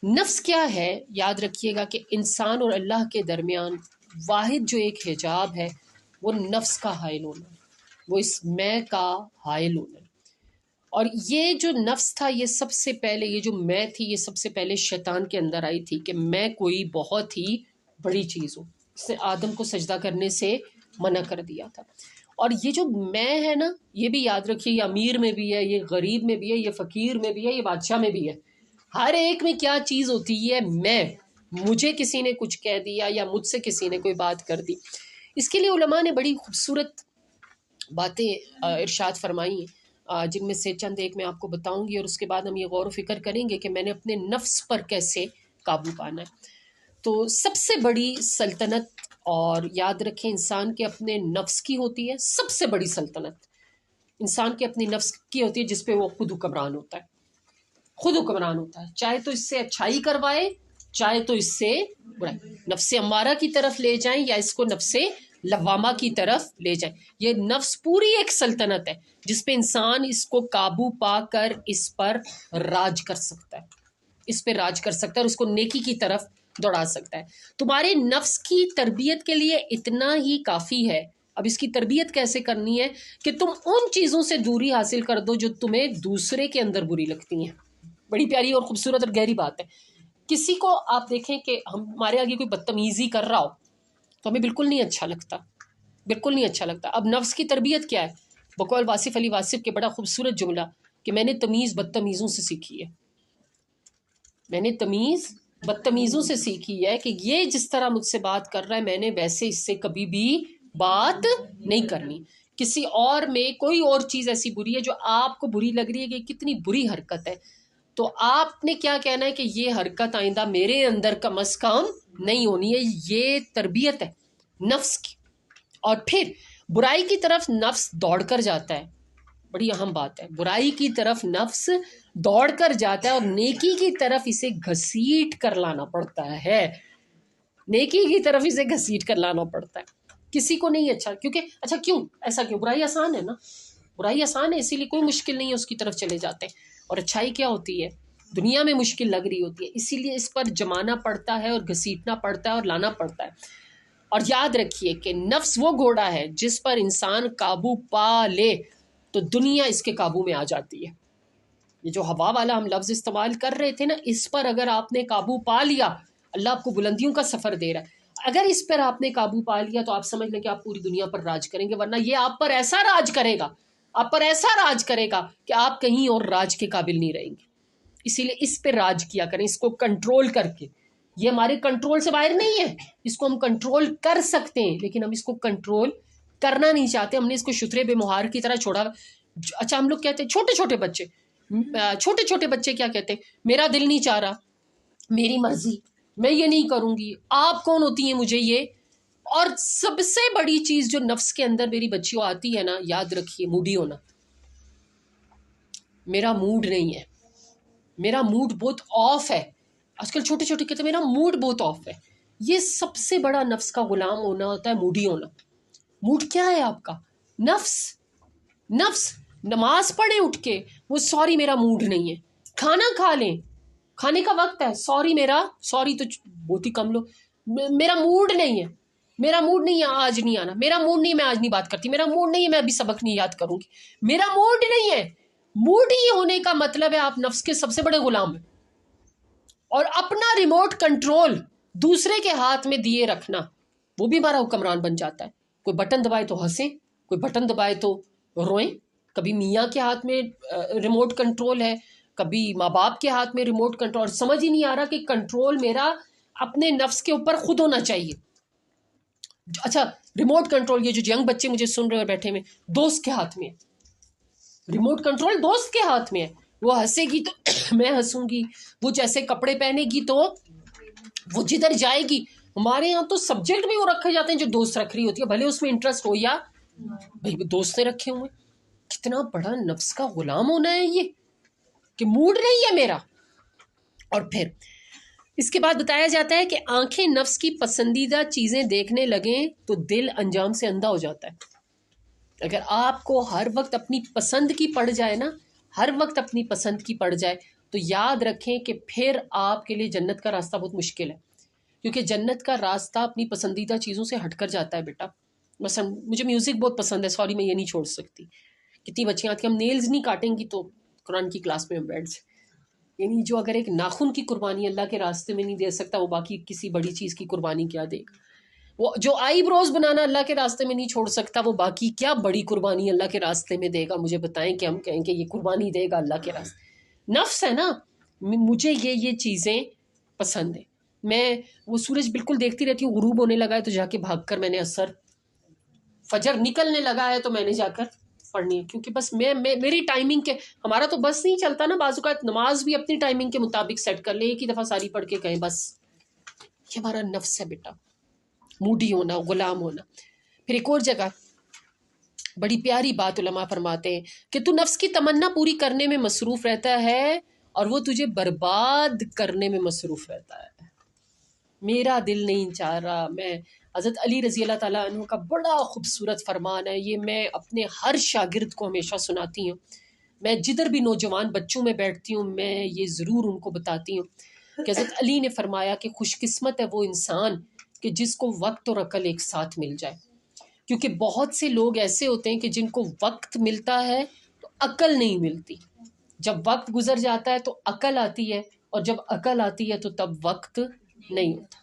نفس کیا ہے؟ یاد رکھیے گا کہ انسان اور اللہ کے درمیان واحد جو ایک حجاب ہے وہ نفس کا حائل ہونا ہے، وہ اس میں کا حائل ہونا ہے۔ اور یہ جو نفس تھا، یہ سب سے پہلے، یہ جو میں تھی، یہ سب سے پہلے شیطان کے اندر آئی تھی کہ میں کوئی بہت ہی بڑی چیز ہوں۔ اس نے آدم کو سجدہ کرنے سے منع کر دیا تھا۔ اور یہ جو میں ہے نا، یہ بھی یاد رکھیے، یہ امیر میں بھی ہے، یہ غریب میں بھی ہے، یہ فقیر میں بھی ہے، یہ بادشاہ میں بھی ہے۔ ہر ایک میں کیا چیز ہوتی ہے؟ میں۔ مجھے کسی نے کچھ کہہ دیا یا مجھ سے کسی نے کوئی بات کر دی، اس کے لیے علماء نے بڑی خوبصورت باتیں ارشاد فرمائی ہیں، جن میں سے چند ایک میں آپ کو بتاؤں گی، اور اس کے بعد ہم یہ غور و فکر کریں گے کہ میں نے اپنے نفس پر کیسے قابو پانا ہے۔ تو سب سے بڑی سلطنت، اور یاد رکھیں انسان کے اپنے نفس کی ہوتی ہے، سب سے بڑی سلطنت انسان کے اپنے نفس کی ہوتی ہے، جس پہ وہ خود حکمران ہوتا ہے، خود حکمران ہوتا ہے، چاہے تو اس سے اچھائی کروائے، چاہے تو اس سے برائی، نفس امارہ کی طرف لے جائیں یا اس کو نفس لوامہ کی طرف لے جائیں۔ یہ نفس پوری ایک سلطنت ہے جس پہ انسان اس کو قابو پا کر اس پر راج کر سکتا ہے، اس پہ راج کر سکتا ہے اور اس کو نیکی کی طرف دوڑا سکتا ہے۔ تمہارے نفس کی تربیت کے لیے اتنا ہی کافی ہے۔ اب اس کی تربیت کیسے کرنی ہے کہ تم ان چیزوں سے دوری حاصل کر دو جو تمہیں دوسرے کے اندر بری لگتی ہیں۔ بڑی پیاری اور خوبصورت اور گہری بات ہے۔ کسی کو آپ دیکھیں کہ ہمارے آگے کوئی بدتمیزی کر رہا ہو تو ہمیں بالکل نہیں اچھا لگتا، بالکل نہیں اچھا لگتا۔ اب نفس کی تربیت کیا ہے؟ بقول واصف علی واصف کے بڑا خوبصورت جملہ کہ میں نے تمیز بدتمیزوں سے سیکھی ہے، میں نے تمیز بدتمیزوں سے سیکھی ہے، کہ یہ جس طرح مجھ سے بات کر رہا ہے میں نے ویسے اس سے کبھی بھی بات نہیں کرنی۔ کسی اور میں کوئی اور چیز ایسی بری ہے جو آپ کو بری لگ رہی ہے کہ کتنی بری حرکت ہے، تو آپ نے کیا کہنا ہے کہ یہ حرکت آئندہ میرے اندر کم از کم نہیں ہونی ہے۔ یہ تربیت ہے نفس کی۔ اور پھر برائی کی طرف نفس دوڑ کر جاتا ہے، بڑی اہم بات ہے، برائی کی طرف نفس دوڑ کر جاتا ہے اور نیکی کی طرف اسے گھسیٹ کر لانا پڑتا ہے، نیکی کی طرف اسے گھسیٹ کر لانا پڑتا ہے۔ کسی کو نہیں اچھا، کیونکہ اچھا کیوں ایسا کیوں؟ برائی آسان ہے نا، برائی آسان ہے، اسی لیے کوئی مشکل نہیں ہے، اس کی طرف چلے جاتے ہیں۔ اور اچھائی کیا ہوتی ہے؟ دنیا میں مشکل لگ رہی ہوتی ہے، اسی لیے اس پر جمانا پڑتا ہے اور گھسیٹنا پڑتا ہے اور لانا پڑتا ہے۔ اور یاد رکھیے کہ نفس وہ گھوڑا ہے جس پر انسان قابو پا لے تو دنیا اس کے قابو میں آ جاتی ہے۔ یہ جو ہوا والا ہم لفظ استعمال کر رہے تھے نا، اس پر اگر آپ نے قابو پا لیا، اللہ آپ کو بلندیوں کا سفر دے رہا ہے، اگر اس پر آپ نے قابو پا لیا تو آپ سمجھ لیں کہ آپ پوری دنیا پر راج کریں گے، ورنہ یہ آپ پر ایسا راج کرے گا، آپ پر ایسا راج کرے گا کہ آپ کہیں اور راج کے قابل نہیں رہیں گے۔ اسی لیے اس پہ راج کیا کریں، اس کو کنٹرول کر کے۔ یہ ہمارے کنٹرول سے باہر نہیں ہے، اس کو ہم کنٹرول کر سکتے ہیں، لیکن ہم اس کو کنٹرول کرنا نہیں چاہتے، ہم نے اس کو شترے بے مہار کی طرح چھوڑا۔ اچھا ہم لوگ کہتے ہیں چھوٹے چھوٹے بچے کیا کہتے ہیں؟ میرا دل نہیں چاہ رہا، میری مرضی، میں یہ نہیں کروں گی، آپ کون ہوتی ہیں مجھے یہ۔ اور سب سے بڑی چیز جو نفس کے اندر میری بچیوں آتی ہے نا، یاد رکھیے، موڈی ہونا۔ میرا موڈ نہیں ہے، میرا موڈ بہت آف ہے۔ آج کل چھوٹے چھوٹے کہتے ہیں میرا موڈ بہت آف ہے۔ یہ سب سے بڑا نفس کا غلام ہونا ہوتا ہے، موڈی ہونا۔ موڈ کیا ہے آپ کا؟ نفس نماز پڑھیں اٹھ کے، وہ سوری میرا موڈ نہیں ہے، کھانا کھا لیں، کھانے کا وقت ہے، سوری تو بہت ہی کم لوگ، میرا موڈ نہیں ہے، میرا موڈ نہیں ہے آج نہیں آنا، میرا موڈ نہیں ہے میں آج نہیں بات کرتی، میرا موڈ نہیں ہے میں ابھی سبق نہیں یاد کروں گی، میرا موڈ نہیں ہے۔ موڈ ہی ہونے کا مطلب ہے آپ نفس کے سب سے بڑے غلام ہیں۔ اور اپنا ریموٹ کنٹرول دوسرے کے ہاتھ میں دیے رکھنا، وہ بھی ہمارا حکمران بن جاتا ہے۔ کوئی بٹن دبائے تو ہنسیں، کوئی بٹن دبائے تو روئیں۔ کبھی میاں کے ہاتھ میں ریموٹ کنٹرول ہے، کبھی ماں باپ کے ہاتھ میں ریموٹ کنٹرول، سمجھ ہی نہیں آ رہا کہ کنٹرول میرا اپنے نفس کے اوپر خود ہونا چاہیے۔ اچھا ریموٹ کنٹرول، یہ جو ینگ بچے مجھے سن رہے اور بیٹھے ہوئے، دوست کے ہاتھ میں ہے، ریموٹ کنٹرول دوست کے ہاتھ میں ہے۔ وہ ہنسے گی تو میں ہنسوں گی، وہ جیسے کپڑے پہنے گی تو وہ جدھر جائے گی۔ ہمارے یہاں تو سبجیکٹ بھی وہ رکھے جاتے ہیں جو دوست رکھ رہی ہوتی ہے، بھلے اس میں انٹرسٹ ہو یا بھائی دوست نے رکھے ہوئے۔ کتنا بڑا نفس کا غلام ہونا ہے یہ، کہ موڈ نہیں ہے میرا۔ اور پھر اس کے بعد بتایا جاتا ہے کہ آنکھیں نفس کی پسندیدہ چیزیں دیکھنے لگیں تو دل انجام سے اندھا ہو جاتا ہے۔ اگر آپ کو ہر وقت اپنی پسند کی پڑ جائے نا، ہر وقت اپنی پسند کی پڑ جائے تو یاد رکھیں کہ پھر آپ کے لیے جنت کا راستہ بہت مشکل ہے، کیونکہ جنت کا راستہ اپنی پسندیدہ چیزوں سے ہٹ کر جاتا ہے بیٹا. مثلا مجھے میوزک بہت پسند ہے، سوری میں یہ نہیں چھوڑ سکتی. کتنی بچیاں آتی ہیں ہم نیلز نہیں کاٹیں گی تو قرآن کی کلاس میں ہم بیٹھ جائیں. یعنی جو اگر ایک ناخن کی قربانی اللہ کے راستے میں نہیں دے سکتا، وہ باقی کسی بڑی چیز کی قربانی کیا دے گا. وہ جو آئی بروز بنانا اللہ کے راستے میں نہیں چھوڑ سکتا، وہ باقی کیا بڑی قربانی اللہ کے راستے میں دے گا. مجھے بتائیں کہ ہم کہیں کہ یہ قربانی دے گا اللہ کے راستے. نفس ہے نا، مجھے یہ چیزیں پسند ہیں. میں وہ سورج بالکل دیکھتی رہتی ہوں، غروب ہونے لگا ہے تو جا کے بھاگ کر میں نے اثر، فجر نکلنے لگا ہے تو میں نے جا کر پڑھنی ہے، کیونکہ بس میری ٹائمنگ کے، ہمارا تو بس نہیں چلتا نا. بعض اوقات نماز بھی اپنی ٹائمنگ کے مطابق سیٹ کر لے، ایک ہی دفعہ ساری پڑھ کے کہیں بس. یہ ہمارا نفس ہے بیٹا، موڈی ہونا، غلام ہونا. پھر ایک اور جگہ بڑی پیاری بات علماء فرماتے ہیں کہ تو نفس کی تمنا پوری کرنے میں مصروف رہتا ہے اور وہ تجھے برباد کرنے میں مصروف رہتا ہے. میرا دل نہیں چاہ رہا. میں حضرت علی رضی اللہ تعالیٰ عنہ کا بڑا خوبصورت فرمان ہے، یہ میں اپنے ہر شاگرد کو ہمیشہ سناتی ہوں. میں جدھر بھی نوجوان بچوں میں بیٹھتی ہوں میں یہ ضرور ان کو بتاتی ہوں کہ حضرت علی نے فرمایا کہ خوش قسمت ہے وہ انسان کہ جس کو وقت اور عقل ایک ساتھ مل جائے. کیونکہ بہت سے لوگ ایسے ہوتے ہیں کہ جن کو وقت ملتا ہے تو عقل نہیں ملتی. جب وقت گزر جاتا ہے تو عقل آتی ہے، اور جب عقل آتی ہے تو تب وقت نہیں ہوتا.